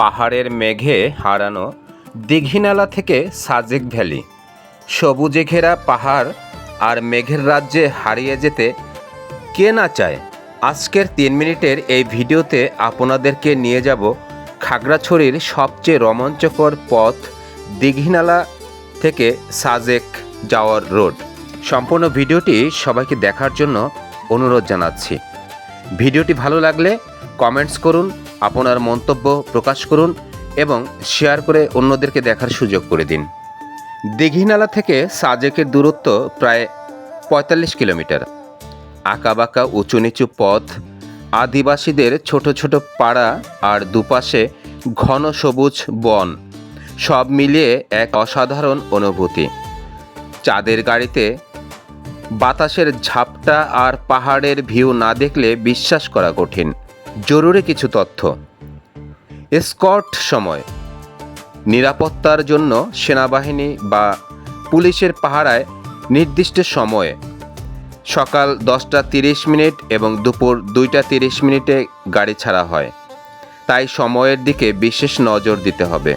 পাহাড়ের মেঘে হারানো দীঘিনালা থেকে সাজেক ভ্যালি। সবুজে ঘেরা পাহাড় আর মেঘের রাজ্যে হারিয়ে যেতে কে না চায়। আজকের 3 মিনিটের এই ভিডিওতে আপনাদেরকে নিয়ে যাব খাগড়াছড়ির সবচেয়ে রোমাঞ্চকর পথ দীঘিনালা থেকে সাজেক যাওয়ার রোড। সম্পূর্ণ ভিডিওটি সবাইকে দেখার জন্য অনুরোধ জানাচ্ছি। ভিডিওটি ভালো লাগলে কমেন্টস করুন, আপনার মন্তব্য প্রকাশ করুন এবং শেয়ার করে অন্যদেরকে দেখার সুযোগ করে দিন। দীঘিনালা থেকে সাজেকের দূরত্ব প্রায় 45 কিলোমিটার। আঁকাবাঁকা উঁচু নিচু পথ, আদিবাসীদের ছোট ছোট পাড়া আর দুপাশে ঘন সবুজ বন, সব মিলিয়ে এক অসাধারণ অনুভূতি। চাঁদের গাড়িতে বাতাসের ঝাপটা আর পাহাড়ের ভিউ না দেখলে বিশ্বাস করা কঠিন। জরুরি কিছু তথ্য। এসকর্ট সময়: নিরাপত্তার জন্য সেনাবাহিনী বা পুলিশের পাহারায় নির্দিষ্ট সময়ে সকাল 10:30 এবং দুপুর 2:30 গাড়ি ছাড়া হয়, তাই সময়ের দিকে বিশেষ নজর দিতে হবে।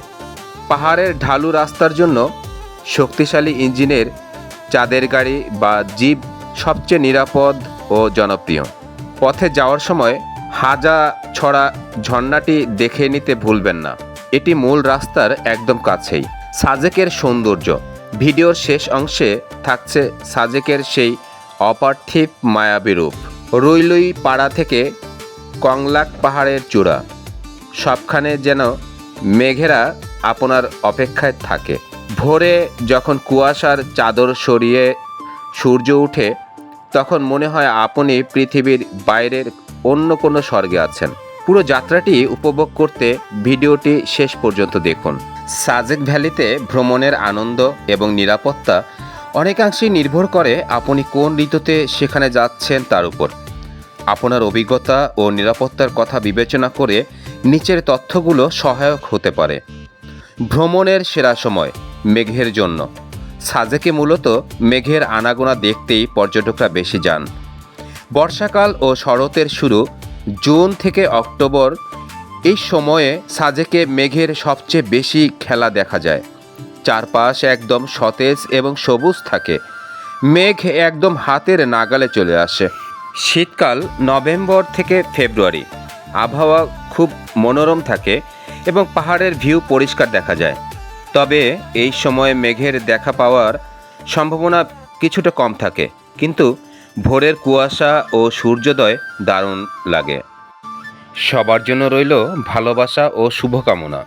পাহাড়ের ঢালু রাস্তার জন্য শক্তিশালী ইঞ্জিনের চাঁদের গাড়ি বা জিপ সবচেয়ে নিরাপদ ও জনপ্রিয়। পথে যাওয়ার সময় হাজা ছড়া ঝর্ণাটি দেখে নিতে ভুলবেন না, এটি মূল রাস্তার একদম কাছেই। সাজেকের সৌন্দর্য: ভিডিওর শেষ অংশে থাকছে সাজেকের সেই অপার্থিব মায়াবী রূপ। রুইলুই পাড়া থেকে কংলাক পাহাড়ের চূড়া, সবখানে যেন মেঘেরা আপনার অপেক্ষায় থাকে। ভোরে যখন কুয়াশার চাদর সরিয়ে সূর্য ওঠে, তখন মনে হয় আপনি পৃথিবীর বাইরের অন্য কোনো স্বর্গে আছেন। পুরো যাত্রাটি উপভোগ করতে ভিডিওটি শেষ পর্যন্ত দেখুন। সাজেক ভ্যালিতে ভ্রমণের আনন্দ এবং নিরাপত্তা অনেকাংশেই নির্ভর করে আপনি কোন ঋতুতে সেখানে যাচ্ছেন তার উপর। আপনার অভিজ্ঞতা ও নিরাপত্তার কথা বিবেচনা করে নিচের তথ্যগুলো সহায়ক হতে পারে। ভ্রমণের সেরা সময়: মেঘের জন্য। সাজেকে মূলত মেঘের আনাগোনা দেখতেই পর্যটকরা বেশি যান। বর্ষাকাল ও শরতের শুরু জুন থেকে অক্টোবর, এই সময়ে সাজেকে মেঘের সবচেয়ে বেশি খেলা দেখা যায়। চারপাশ একদম সতেজ এবং সবুজ থাকে, মেঘ একদম হাতের নাগালে চলে আসে। শীতকাল নভেম্বর থেকে ফেব্রুয়ারি, আবহাওয়া খুব মনোরম থাকে এবং পাহাড়ের ভিউ পরিষ্কার দেখা যায়। তবে এই সময়ে মেঘের দেখা পাওয়ার সম্ভাবনা কিছুটা কম থাকে, কিন্তু ভোরের কুয়াশা ও সূর্যোদয় দারুণ লাগে। সবার জন্য রইল ভালোবাসা ও শুভকামনা।